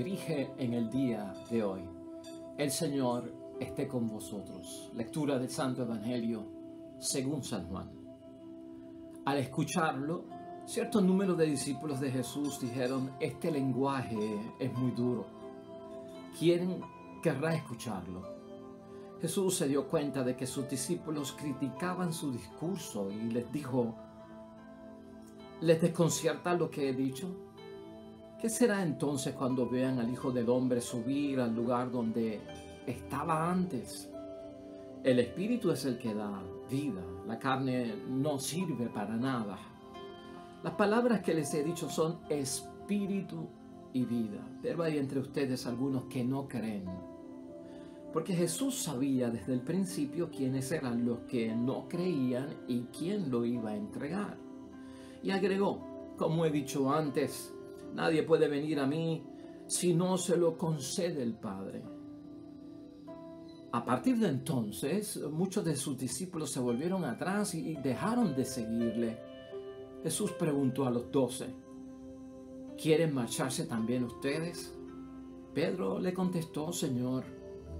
dirige en el día de hoy. El Señor esté con vosotros. Lectura del Santo Evangelio según San Juan. Al escucharlo, cierto número de discípulos de Jesús dijeron: este lenguaje es muy duro. ¿Quién querrá escucharlo? Jesús se dio cuenta de que sus discípulos criticaban su discurso y les dijo: ¿les desconcierta lo que he dicho? ¿Qué será entonces cuando vean al Hijo del Hombre subir al lugar donde estaba antes? El Espíritu es el que da vida, la carne no sirve para nada. Las palabras que les he dicho son espíritu y vida, pero hay entre ustedes algunos que no creen. Porque Jesús sabía desde el principio quiénes eran los que no creían y quién lo iba a entregar. Y agregó: como he dicho antes, nadie puede venir a mí si no se lo concede el Padre. A partir de entonces, muchos de sus discípulos se volvieron atrás y dejaron de seguirle. Jesús preguntó a los 12: ¿quieren marcharse también ustedes? Pedro le contestó: Señor,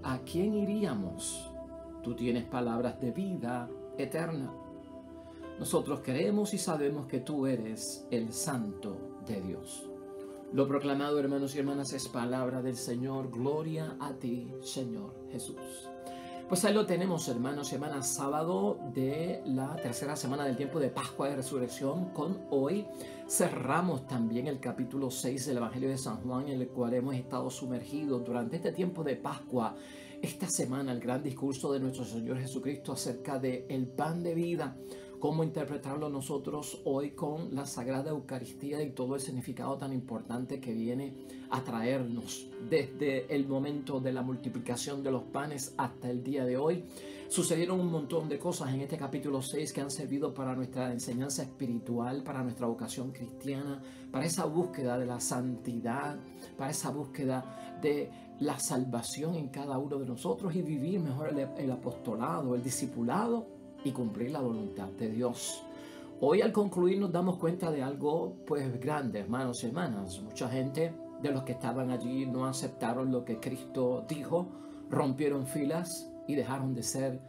¿a quién iríamos? Tú tienes palabras de vida eterna. Nosotros creemos y sabemos que tú eres el Santo de Dios. Lo proclamado, hermanos y hermanas, es palabra del Señor. Gloria a ti, Señor Jesús. Pues ahí lo tenemos, hermanos y hermanas, sábado de la tercera semana del tiempo de Pascua de Resurrección. Con hoy cerramos también el capítulo 6 del Evangelio de San Juan, en el cual hemos estado sumergidos durante este tiempo de Pascua. Esta semana el gran discurso de nuestro Señor Jesucristo acerca del pan de vida, cómo interpretarlo nosotros hoy con la Sagrada Eucaristía y todo el significado tan importante que viene a traernos desde el momento de la multiplicación de los panes hasta el día de hoy. Sucedieron un montón de cosas en este capítulo 6 que han servido para nuestra enseñanza espiritual, para nuestra vocación cristiana, para esa búsqueda de la santidad, para esa búsqueda de la salvación en cada uno de nosotros y vivir mejor el apostolado, el discipulado y cumplir la voluntad de Dios. Hoy, al concluir, nos damos cuenta de algo pues grande, hermanos y hermanas. Mucha gente de los que estaban allí no aceptaron lo que Cristo dijo, rompieron filas y dejaron de ser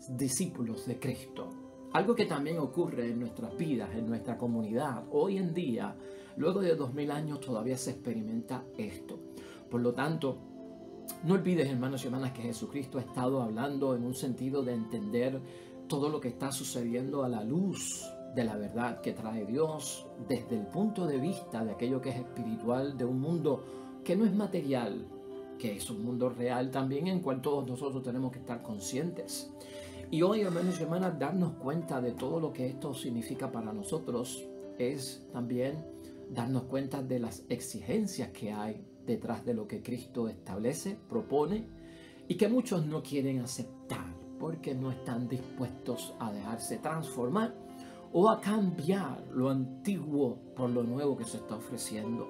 discípulos de Cristo. Algo que también ocurre en nuestras vidas, en nuestra comunidad. Hoy en día, luego de 2000 años, todavía se experimenta esto. Por lo tanto, no olvides, hermanos y hermanas, que Jesucristo ha estado hablando en un sentido de entender todo lo que está sucediendo a la luz de la verdad que trae Dios desde el punto de vista de aquello que es espiritual, de un mundo que no es material, que es un mundo real también, en cual todos nosotros tenemos que estar conscientes. Y hoy, hermanos y hermanas, darnos cuenta de todo lo que esto significa para nosotros es también darnos cuenta de las exigencias que hay detrás de lo que Cristo establece, propone, y que muchos no quieren aceptar porque no están dispuestos a dejarse transformar o a cambiar lo antiguo por lo nuevo que se está ofreciendo.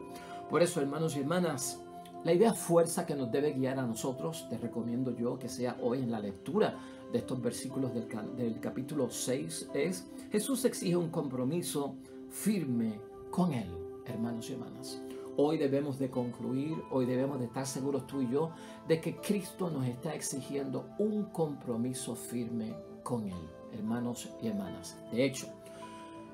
Por eso, hermanos y hermanas, la idea fuerza que nos debe guiar a nosotros, te recomiendo yo que sea hoy en la lectura de estos versículos del capítulo 6, es: Jesús exige un compromiso firme con Él, hermanos y hermanas. Hoy debemos de concluir, hoy debemos de estar seguros tú y yo de que Cristo nos está exigiendo un compromiso firme con Él, hermanos y hermanas. De hecho,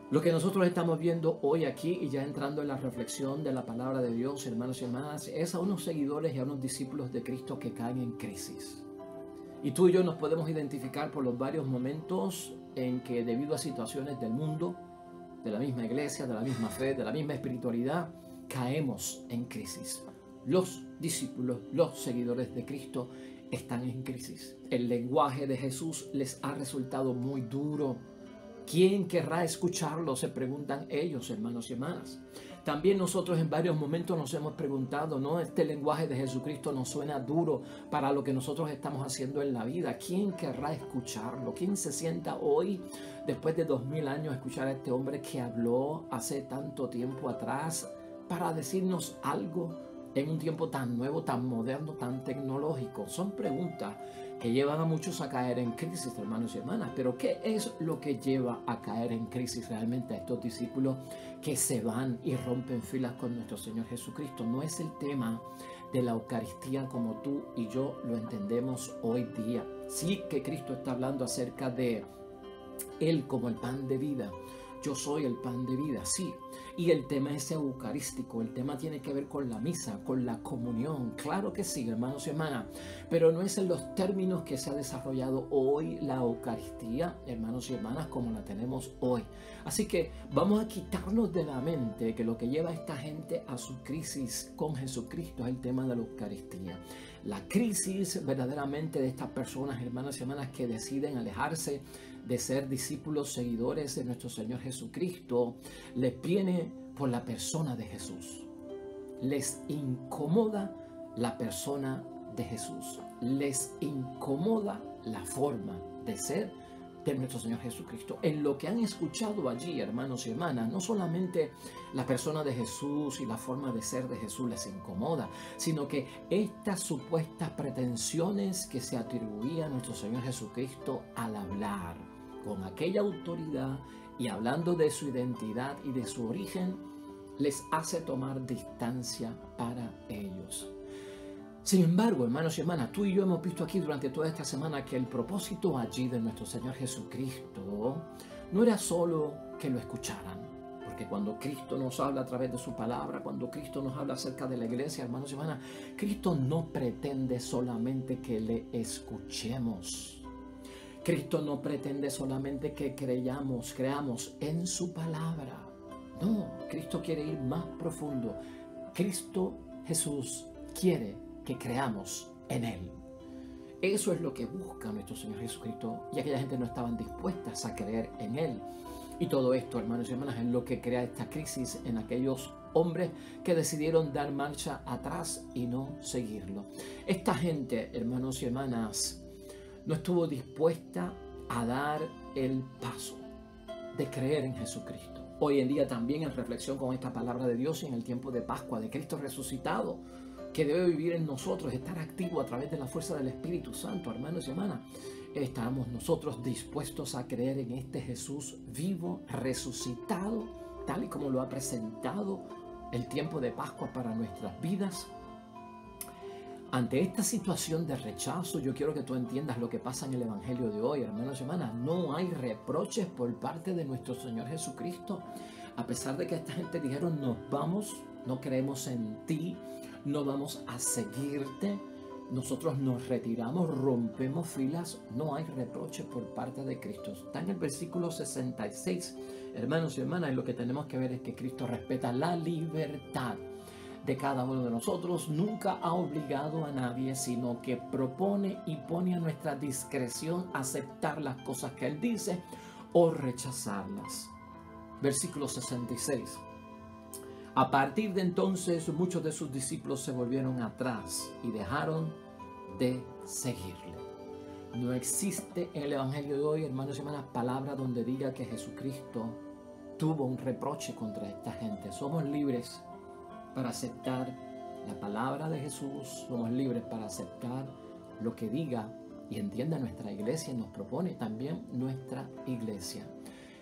lo que nosotros estamos viendo hoy aquí y ya entrando en la reflexión de la palabra de Dios, hermanos y hermanas, es a unos seguidores y a unos discípulos de Cristo que caen en crisis. Y tú y yo nos podemos identificar por los varios momentos en que, debido a situaciones del mundo, de la misma iglesia, de la misma fe, de la misma espiritualidad, caemos en crisis. Los discípulos, los seguidores de Cristo están en crisis. El lenguaje de Jesús les ha resultado muy duro. ¿Quién querrá escucharlo?, se preguntan ellos, hermanos y hermanas. También nosotros en varios momentos nos hemos preguntado, ¿no? Este lenguaje de Jesucristo nos suena duro para lo que nosotros estamos haciendo en la vida. ¿Quién querrá escucharlo? ¿Quién se sienta hoy, después de 2000 años, a escuchar a este hombre que habló hace tanto tiempo atrás para decirnos algo en un tiempo tan nuevo, tan moderno, tan tecnológico? Son preguntas que llevan a muchos a caer en crisis, hermanos y hermanas. Pero ¿qué es lo que lleva a caer en crisis realmente a estos discípulos que se van y rompen filas con nuestro Señor Jesucristo? No es el tema de la Eucaristía como tú y yo lo entendemos hoy día. Sí que Cristo está hablando acerca de Él como el pan de vida. Yo soy el pan de vida, sí. Y el tema es eucarístico, el tema tiene que ver con la misa, con la comunión. Claro que sí, hermanos y hermanas, pero no es en los términos que se ha desarrollado hoy la Eucaristía, hermanos y hermanas, como la tenemos hoy. Así que vamos a quitarnos de la mente que lo que lleva a esta gente a su crisis con Jesucristo es el tema de la Eucaristía. La crisis verdaderamente de estas personas, hermanos y hermanas, que deciden alejarse de ser discípulos seguidores de nuestro Señor Jesucristo, les viene por la persona de Jesús. Les incomoda la persona de Jesús. Les incomoda la forma de ser de nuestro Señor Jesucristo. En lo que han escuchado allí, hermanos y hermanas, no solamente la persona de Jesús y la forma de ser de Jesús les incomoda, sino que estas supuestas pretensiones que se atribuía a nuestro Señor Jesucristo al hablar con aquella autoridad y hablando de su identidad y de su origen, les hace tomar distancia para ellos. Sin embargo, hermanos y hermanas, tú y yo hemos visto aquí durante toda esta semana que el propósito allí de nuestro Señor Jesucristo no era solo que lo escucharan, porque cuando Cristo nos habla a través de su palabra, cuando Cristo nos habla acerca de la iglesia, hermanos y hermanas, Cristo no pretende solamente que le escuchemos. Cristo no pretende solamente que creamos en su palabra. No, Cristo quiere ir más profundo. Cristo Jesús quiere que creamos en Él. Eso es lo que busca nuestro Señor Jesucristo, y aquella gente no estaban dispuestas a creer en Él. Y todo esto, hermanos y hermanas, es lo que crea esta crisis en aquellos hombres que decidieron dar marcha atrás y no seguirlo. Esta gente, hermanos y hermanas, no estuvo dispuesta a dar el paso de creer en Jesucristo. Hoy en día también, en reflexión con esta palabra de Dios y en el tiempo de Pascua de Cristo resucitado, que debe vivir en nosotros, estar activo a través de la fuerza del Espíritu Santo, hermanos y hermanas, estamos nosotros dispuestos a creer en este Jesús vivo, resucitado, tal y como lo ha presentado el tiempo de Pascua para nuestras vidas. Ante esta situación de rechazo, yo quiero que tú entiendas lo que pasa en el Evangelio de hoy, hermanos y hermanas. No hay reproches por parte de nuestro Señor Jesucristo. A pesar de que esta gente dijeron, nos vamos, no creemos en ti, no vamos a seguirte, nosotros nos retiramos, rompemos filas, no hay reproches por parte de Cristo. Está en el versículo 66, hermanos y hermanas, y lo que tenemos que ver es que Cristo respeta la libertad de cada uno de nosotros, nunca ha obligado a nadie, sino que propone y pone a nuestra discreción aceptar las cosas que Él dice o rechazarlas. Versículo 66. A partir de entonces, muchos de sus discípulos se volvieron atrás y dejaron de seguirle. No existe en el Evangelio de hoy, hermanos y hermanas, palabra donde diga que Jesucristo tuvo un reproche contra esta gente. Somos libres para aceptar la palabra de Jesús, somos libres para aceptar lo que diga y entienda nuestra iglesia y nos propone también nuestra iglesia.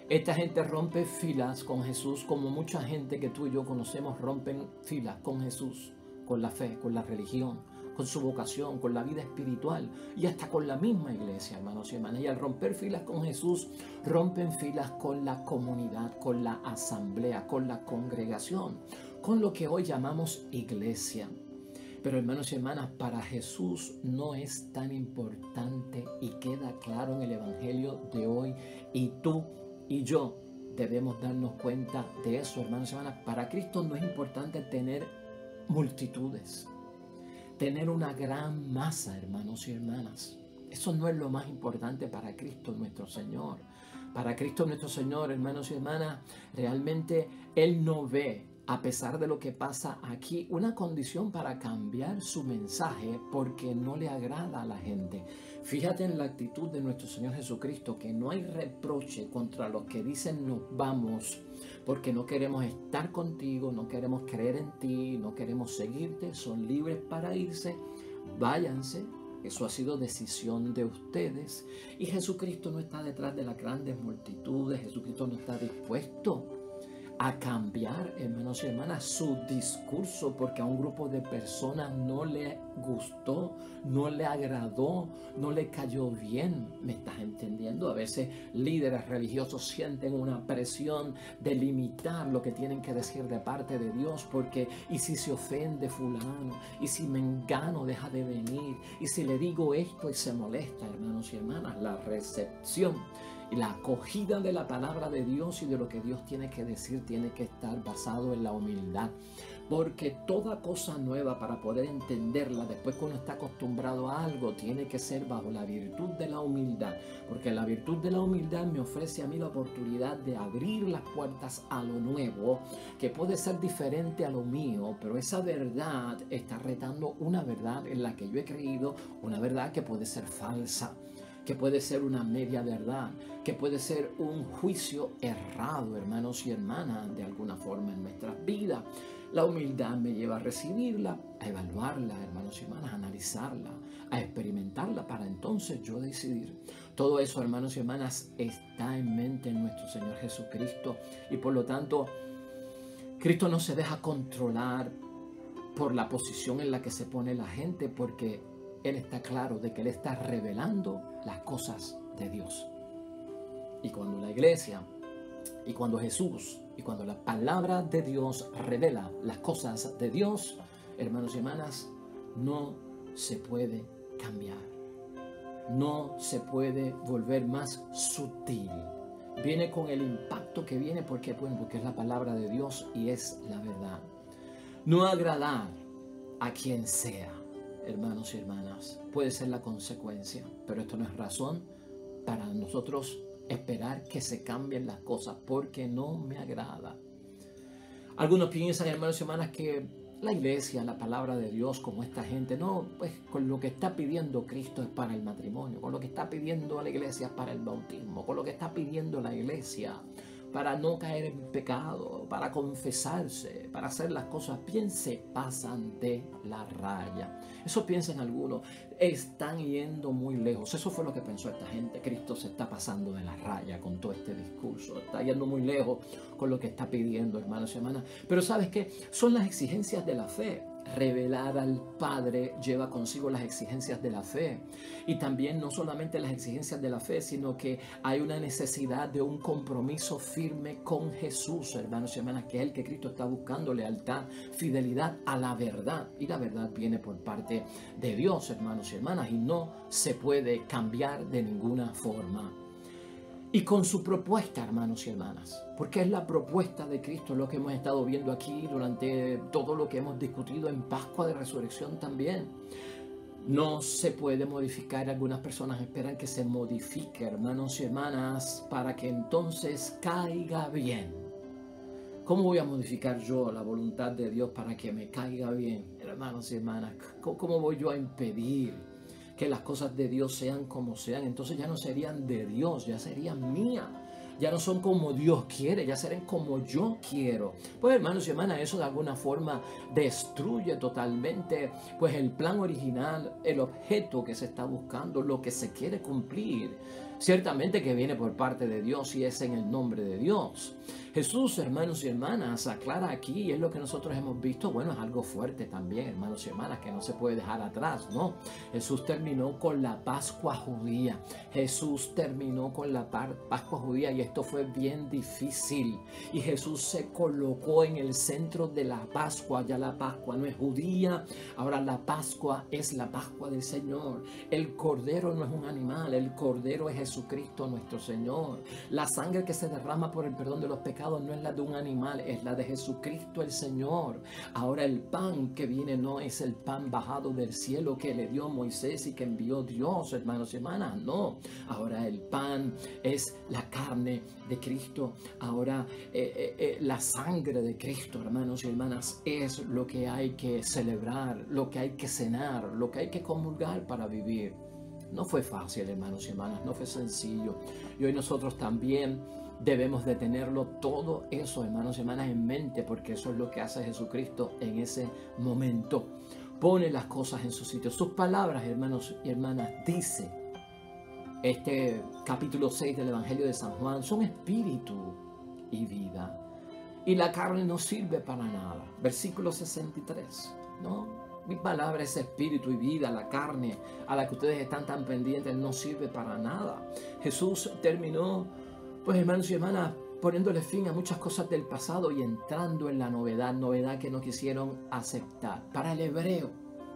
Esta gente rompe filas con Jesús como mucha gente que tú y yo conocemos rompen filas con Jesús, con la fe, con la religión, con su vocación, con la vida espiritual y hasta con la misma iglesia, hermanos y hermanas. Y al romper filas con Jesús, rompen filas con la comunidad, con la asamblea, con la congregación, con lo que hoy llamamos iglesia. Pero hermanos y hermanas, para Jesús no es tan importante y queda claro en el Evangelio de hoy, y tú y yo debemos darnos cuenta de eso, hermanos y hermanas. Para Cristo no es importante tener multitudes, tener una gran masa, hermanos y hermanas. Eso no es lo más importante para Cristo nuestro Señor. Para Cristo nuestro Señor, hermanos y hermanas, realmente Él no ve, a pesar de lo que pasa aquí, una condición para cambiar su mensaje porque no le agrada a la gente. Fíjate en la actitud de nuestro Señor Jesucristo, que no hay reproche contra los que dicen nos vamos porque no queremos estar contigo, no queremos creer en ti, no queremos seguirte, son libres para irse, váyanse, Eso ha sido decisión de ustedes. Y Jesucristo no está detrás de las grandes multitudes. Jesucristo no está dispuesto a cambiar, hermanos y hermanas, su discurso porque a un grupo de personas no le gustó, no le agradó, no le cayó bien. ¿Me estás entendiendo? A veces líderes religiosos sienten una presión de limitar lo que tienen que decir de parte de Dios, porque y si se ofende fulano, y si mengano deja de venir, y si le digo esto y se molesta, hermanos y hermanas. La recepción y la acogida de la palabra de Dios y de lo que Dios tiene que decir tiene que estar basado en la humildad. Porque toda cosa nueva, para poder entenderla después que uno está acostumbrado a algo, tiene que ser bajo la virtud de la humildad. Porque la virtud de la humildad me ofrece a mí la oportunidad de abrir las puertas a lo nuevo, que puede ser diferente a lo mío, pero esa verdad está retando una verdad en la que yo he creído, una verdad que puede ser falsa, que puede ser una media verdad, que puede ser un juicio errado, hermanos y hermanas, de alguna forma en nuestras vidas. La humildad me lleva a recibirla, a evaluarla, hermanos y hermanas, a analizarla, a experimentarla para entonces yo decidir. Todo eso, hermanos y hermanas, está en mente en nuestro Señor Jesucristo y por lo tanto, Cristo no se deja controlar por la posición en la que se pone la gente, porque Él está claro de que Él está revelando las cosas de Dios. Y cuando la iglesia, y cuando Jesús, y cuando la palabra de Dios revela las cosas de Dios, hermanos y hermanas, no se puede cambiar. No se puede volver más sutil. Viene con el impacto que viene porque es la palabra de Dios y es la verdad. No agradar a quien sea, hermanos y hermanas, puede ser la consecuencia, pero esto no es razón para nosotros esperar que se cambien las cosas porque no me agrada. Algunos piensan, hermanos y hermanas, que la iglesia, la palabra de Dios, como esta gente, no, pues con lo que está pidiendo Cristo es para el matrimonio, con lo que está pidiendo la iglesia es para el bautismo, con lo que está pidiendo la iglesia para no caer en pecado, para confesarse, para hacer las cosas bien, se pasan de la raya. Eso piensan algunos, están yendo muy lejos. Eso fue lo que pensó esta gente. Cristo se está pasando de la raya con todo este discurso, está yendo muy lejos con lo que está pidiendo, hermanos y hermanas. Pero ¿sabes qué? Son las exigencias de la fe. Revelar al Padre lleva consigo las exigencias de la fe. Y también no solamente las exigencias de la fe, sino que hay una necesidad de un compromiso firme con Jesús, hermanos y hermanas, que es el que Cristo está buscando: lealtad, fidelidad a la verdad. Y la verdad viene por parte de Dios, hermanos y hermanas, y no se puede cambiar de ninguna forma. Y con su propuesta, hermanos y hermanas, porque es la propuesta de Cristo lo que hemos estado viendo aquí durante todo lo que hemos discutido en Pascua de Resurrección también. No se puede modificar. Algunas personas esperan que se modifique, hermanos y hermanas, para que entonces caiga bien. ¿Cómo voy a modificar yo la voluntad de Dios para que me caiga bien, hermanos y hermanas? ¿Cómo voy yo a impedir que las cosas de Dios sean como sean? Entonces ya no serían de Dios, ya serían mías. Ya no son como Dios quiere, ya serán como yo quiero. Pues, hermanos y hermanas, eso de alguna forma destruye totalmente pues el plan original, el objeto que se está buscando, lo que se quiere cumplir. Ciertamente que viene por parte de Dios y es en el nombre de Dios. Jesús, hermanos y hermanas, aclara aquí, y es lo que nosotros hemos visto, bueno, es algo fuerte también, hermanos y hermanas, que no se puede dejar atrás, ¿no? Jesús terminó con la Pascua judía. Jesús terminó con la Pascua judía y esto fue bien difícil. Y Jesús se colocó en el centro de la Pascua. Ya la Pascua no es judía, ahora la Pascua es la Pascua del Señor. El Cordero no es un animal, el Cordero es Jesucristo nuestro Señor. La sangre que se derrama por el perdón de los pecados no es la de un animal, es la de Jesucristo el Señor. Ahora el pan que viene no es el pan bajado del cielo que le dio Moisés y que envió Dios, hermanos y hermanas, no. Ahora el pan es la carne de Cristo. Ahora la sangre de Cristo, hermanos y hermanas, es lo que hay que celebrar, lo que hay que cenar, lo que hay que comulgar para vivir. No fue fácil, hermanos y hermanas, no fue sencillo. Y hoy nosotros también debemos de tenerlo todo eso, hermanos y hermanas, en mente, porque eso es lo que hace Jesucristo en ese momento. pone las cosas en su sitio. Sus palabras, hermanos y hermanas, dice este capítulo 6 del Evangelio de San Juan, son espíritu y vida. Y la carne no sirve para nada. Versículo 63, ¿no? Mi palabra es espíritu y vida. La carne a la que ustedes están tan pendientes no sirve para nada. Jesús terminó, pues hermanos y hermanas, poniéndole fin a muchas cosas del pasado y entrando en la novedad que no quisieron aceptar. Para el hebreo,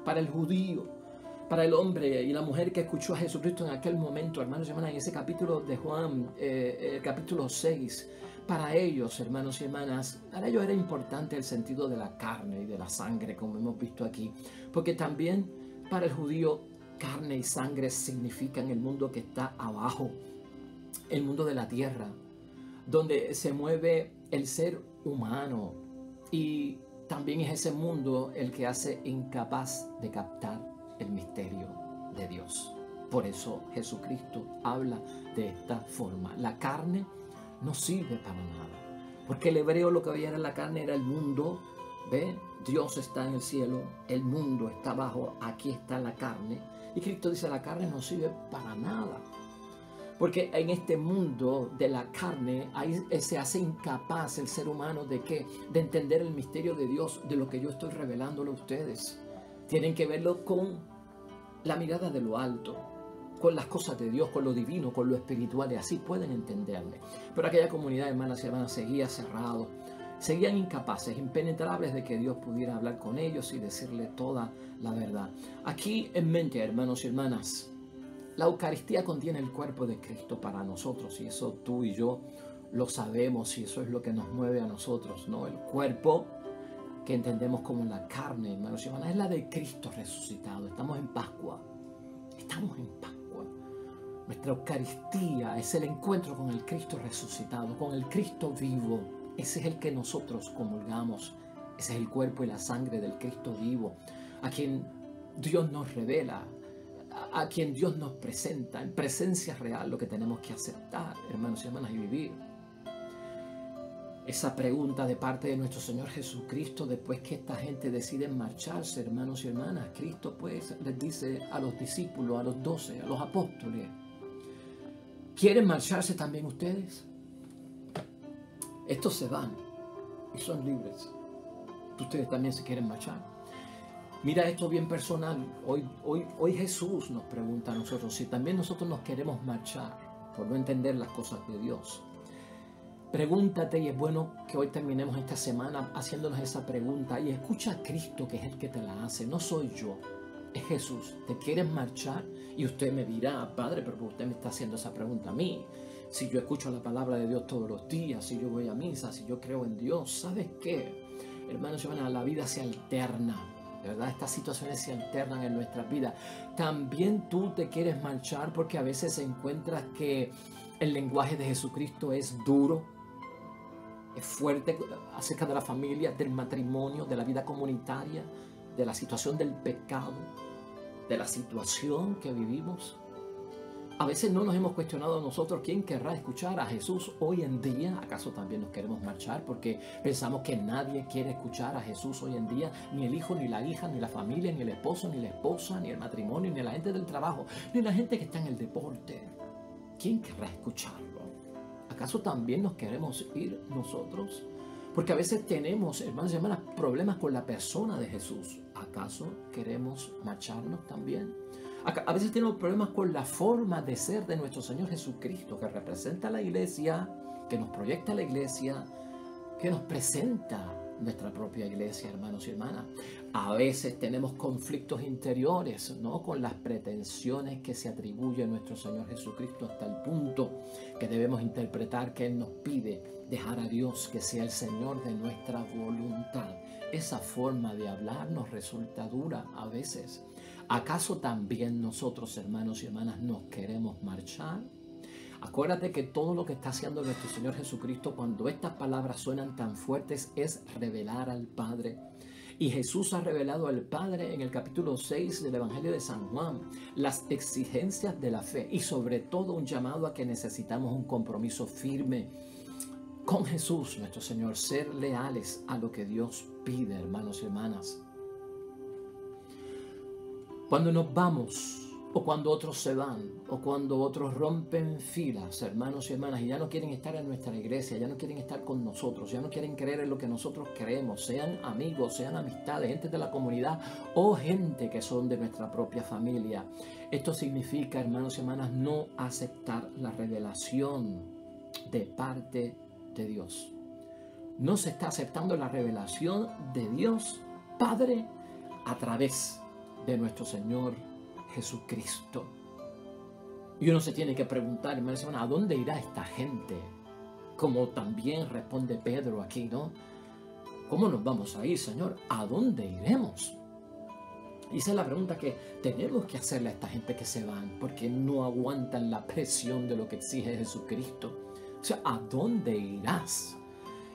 para el judío, para el hombre y la mujer que escuchó a Jesucristo en aquel momento, hermanos y hermanas, en ese capítulo de Juan, capítulo 6, para ellos, hermanos y hermanas, para ellos era importante el sentido de la carne y de la sangre, como hemos visto aquí, porque también para el judío carne y sangre significan el mundo que está abajo, el mundo de la tierra, donde se mueve el ser humano, y también es ese mundo el que hace incapaz de captar el misterio de Dios. Por eso Jesucristo habla de esta forma. La carne no sirve para nada, porque el hebreo lo que veía en la carne era el mundo. ¿Ve? Dios está en el cielo, el mundo está abajo, aquí está la carne. Y Cristo dice, la carne no sirve para nada, porque en este mundo de la carne ahí se hace incapaz el ser humano de ¿qué? De entender el misterio de Dios, de lo que yo estoy revelándole a ustedes. Tienen que verlo con la mirada de lo alto, con las cosas de Dios, con lo divino, con lo espiritual, y así pueden entenderme. Pero aquella comunidad, hermanas y hermanas, seguía cerrado, seguían incapaces, impenetrables de que Dios pudiera hablar con ellos y decirle toda la verdad. Aquí en mente, hermanos y hermanas, la Eucaristía contiene el cuerpo de Cristo para nosotros, y eso tú y yo lo sabemos, y eso es lo que nos mueve a nosotros, ¿no? El cuerpo que entendemos como la carne, hermanos y hermanas, es la de Cristo resucitado. Estamos en Pascua. Estamos en Pascua. Nuestra Eucaristía es el encuentro con el Cristo resucitado, con el Cristo vivo. Ese es el que nosotros comulgamos. Ese es el cuerpo y la sangre del Cristo vivo, a quien Dios nos revela, a quien Dios nos presenta en presencia real, lo que tenemos que aceptar, hermanos y hermanas, y vivir. Esa pregunta de parte de nuestro Señor Jesucristo, después que esta gente decide marcharse, hermanos y hermanas, Cristo pues les dice a los discípulos, a los 12, a los apóstoles, ¿quieren marcharse también ustedes? Estos se van y son libres. Ustedes también se quieren marchar. Mira esto bien personal. Hoy Jesús nos pregunta a nosotros si también nosotros nos queremos marchar por no entender las cosas de Dios. Pregúntate, y es bueno que hoy terminemos esta semana haciéndonos esa pregunta, y escucha a Cristo, que es el que te la hace, no soy yo, es Jesús. ¿Te quieres marchar? Y usted me dirá, Padre, pero usted me está haciendo esa pregunta a mí. Si yo escucho la palabra de Dios todos los días, si yo voy a misa, si yo creo en Dios, ¿sabes qué? Hermanos y hermanas, la vida se alterna, ¿verdad? Estas situaciones se alternan en nuestras vidas. También tú te quieres marchar porque a veces encuentras que el lenguaje de Jesucristo es duro, es fuerte acerca de la familia, del matrimonio, de la vida comunitaria, de la situación del pecado, de la situación que vivimos. A veces no nos hemos cuestionado nosotros quién querrá escuchar a Jesús hoy en día. ¿Acaso también nos queremos marchar porque pensamos que nadie quiere escuchar a Jesús hoy en día? Ni el hijo, ni la hija, ni la familia, ni el esposo, ni la esposa, ni el matrimonio, ni la gente del trabajo, ni la gente que está en el deporte. ¿Quién querrá escucharlo? ¿Acaso también nos queremos ir nosotros? Porque a veces tenemos, hermanos y hermanas, problemas con la persona de Jesús. ¿Acaso queremos marcharnos también? A veces tenemos problemas con la forma de ser de nuestro Señor Jesucristo, que representa a la iglesia, que nos proyecta la iglesia, que nos presenta nuestra propia iglesia, hermanos y hermanas. A veces tenemos conflictos interiores, ¿no?, con las pretensiones que se atribuye a nuestro Señor Jesucristo, hasta el punto que debemos interpretar que Él nos pide dejar a Dios que sea el Señor de nuestra voluntad. Esa forma de hablar nos resulta dura a veces. ¿Acaso también nosotros, hermanos y hermanas, nos queremos marchar? Acuérdate que todo lo que está haciendo nuestro Señor Jesucristo cuando estas palabras suenan tan fuertes es revelar al Padre. Y Jesús ha revelado al Padre en el capítulo 6 del Evangelio de San Juan las exigencias de la fe, y sobre todo un llamado a que necesitamos un compromiso firme con Jesús, nuestro Señor, ser leales a lo que Dios pide, hermanos y hermanas. Cuando nos vamos, o cuando otros se van, o cuando otros rompen filas, hermanos y hermanas, y ya no quieren estar en nuestra iglesia, ya no quieren estar con nosotros, ya no quieren creer en lo que nosotros creemos, sean amigos, sean amistades, gente de la comunidad o gente que son de nuestra propia familia. Esto significa, hermanos y hermanas, no aceptar la revelación de parte de Dios. No se está aceptando la revelación de Dios Padre a través de nuestro Señor Jesucristo. Y uno se tiene que preguntar, hermanos y hermanas, ¿a dónde irá esta gente? Como también responde Pedro aquí, ¿no? ¿Cómo nos vamos a ir, Señor? ¿A dónde iremos? Y esa es la pregunta que tenemos que hacerle a esta gente que se van, porque no aguantan la presión de lo que exige Jesucristo. O sea, ¿a dónde irás?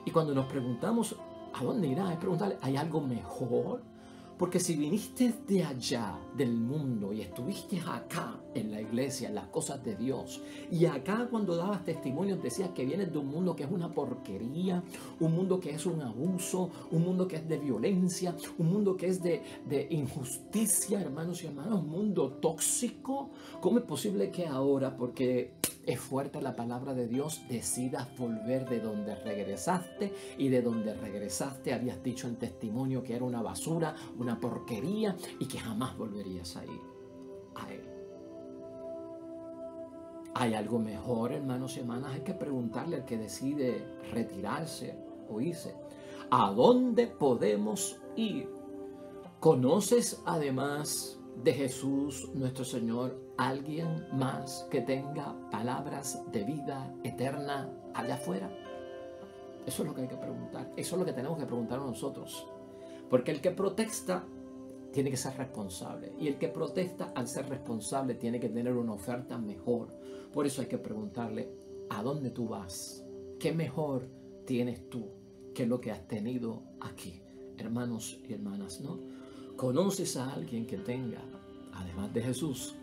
Y cuando nos preguntamos, ¿a dónde irás? Es preguntarle, ¿hay algo mejor? Porque si viniste de allá del mundo y estuviste acá en la iglesia, en las cosas de Dios, y acá cuando dabas testimonios decías que vienes de un mundo que es una porquería, un mundo que es un abuso, un mundo que es de violencia, un mundo que es de injusticia, hermanos y hermanas, un mundo tóxico, ¿cómo es posible que ahora, porque es fuerte la palabra de Dios, decidas volver de donde regresaste, y de donde regresaste habías dicho en testimonio que era una basura, una porquería, y que jamás volverías a ir a Él? ¿Hay algo mejor, hermanos y hermanas? Hay que preguntarle al que decide retirarse o irse, ¿a dónde podemos ir? ¿Conoces además de Jesús nuestro Señor alguien más que tenga palabras de vida eterna allá afuera? Eso es lo que hay que preguntar. Eso es lo que tenemos que preguntar nosotros. Porque el que protesta tiene que ser responsable. Y el que protesta, al ser responsable, tiene que tener una oferta mejor. Por eso hay que preguntarle, ¿a dónde tú vas? ¿Qué mejor tienes tú que lo que has tenido aquí? Hermanos y hermanas, ¿no? ¿Conoces a alguien que tenga, además de Jesús,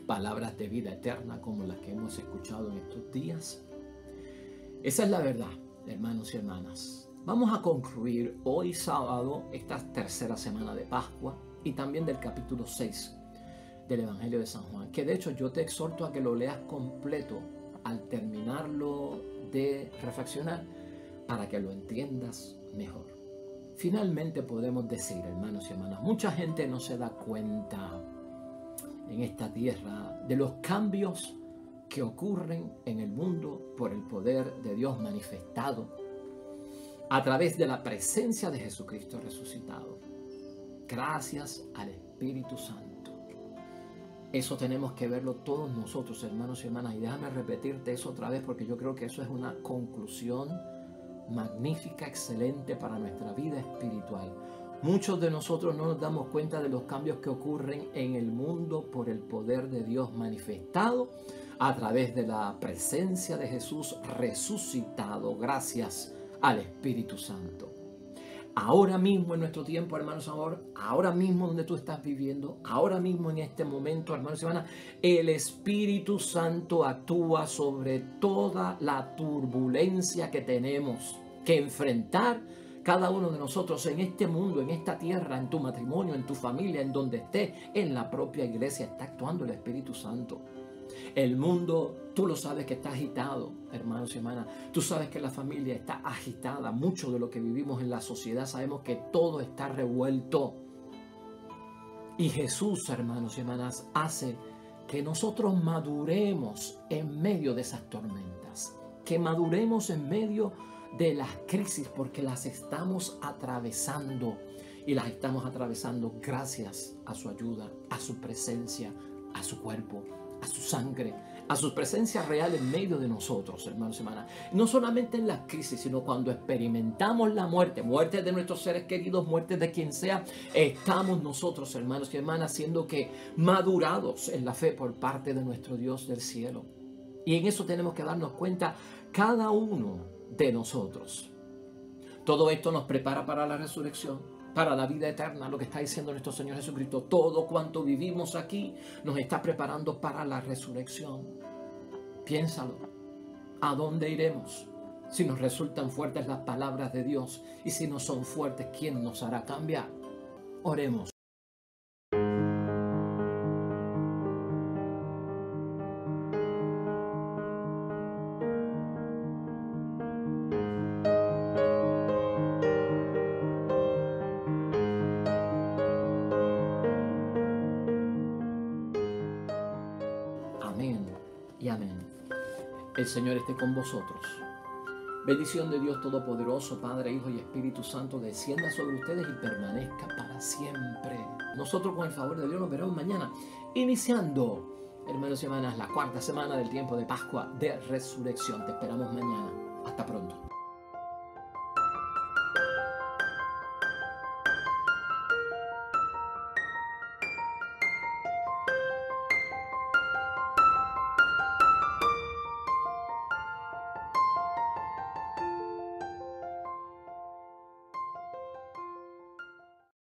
palabras de vida eterna como las que hemos escuchado en estos días? Esa es la verdad, hermanos y hermanas. Vamos a concluir hoy sábado esta tercera semana de Pascua y también del capítulo 6 del Evangelio de San Juan, que de hecho yo te exhorto a que lo leas completo al terminarlo de reflexionar para que lo entiendas mejor. Finalmente podemos decir, hermanos y hermanas, mucha gente no se da cuenta en esta tierra de los cambios que ocurren en el mundo por el poder de Dios manifestado a través de la presencia de Jesucristo resucitado. Gracias al Espíritu Santo. Eso tenemos que verlo todos nosotros, hermanos y hermanas. Y déjame repetirte eso otra vez porque yo creo que eso es una conclusión magnífica, excelente para nuestra vida espiritual. Muchos de nosotros no nos damos cuenta de los cambios que ocurren en el mundo por el poder de Dios manifestado a través de la presencia de Jesús resucitado, gracias al Espíritu Santo. Ahora mismo en nuestro tiempo, hermanos, ahora mismo donde tú estás viviendo, ahora mismo en este momento, hermanos y hermanas, el Espíritu Santo actúa sobre toda la turbulencia que tenemos que enfrentar cada uno de nosotros en este mundo, en esta tierra, en tu matrimonio, en tu familia, en donde estés, en la propia iglesia. Está actuando el Espíritu Santo. El mundo, tú lo sabes que está agitado, hermanos y hermanas. Tú sabes que la familia está agitada. Mucho de lo que vivimos en la sociedad sabemos que todo está revuelto. Y Jesús, hermanos y hermanas, hace que nosotros maduremos en medio de esas tormentas. Que maduremos en medio de las crisis porque las estamos atravesando. Y las estamos atravesando gracias a su ayuda, a su presencia, a su cuerpo, a su sangre, a su presencia real en medio de nosotros, hermanos y hermanas. No solamente en las crisis, sino cuando experimentamos la muerte, muerte de nuestros seres queridos, muerte de quien sea, estamos nosotros, hermanos y hermanas, siendo que madurados en la fe por parte de nuestro Dios del cielo. Y en eso tenemos que darnos cuenta cada uno de nosotros. Todo esto nos prepara para la resurrección, para la vida eterna, lo que está diciendo nuestro Señor Jesucristo. Todo cuanto vivimos aquí nos está preparando para la resurrección. Piénsalo. ¿A dónde iremos? Si nos resultan fuertes las palabras de Dios y si no son fuertes, ¿quién nos hará cambiar? Oremos. El Señor esté con vosotros. Bendición de Dios Todopoderoso, Padre, Hijo y Espíritu Santo, descienda sobre ustedes y permanezca para siempre. Nosotros, con el favor de Dios, nos veremos mañana, iniciando, hermanos y hermanas, la cuarta semana del tiempo de Pascua de Resurrección. Te esperamos mañana. Hasta pronto.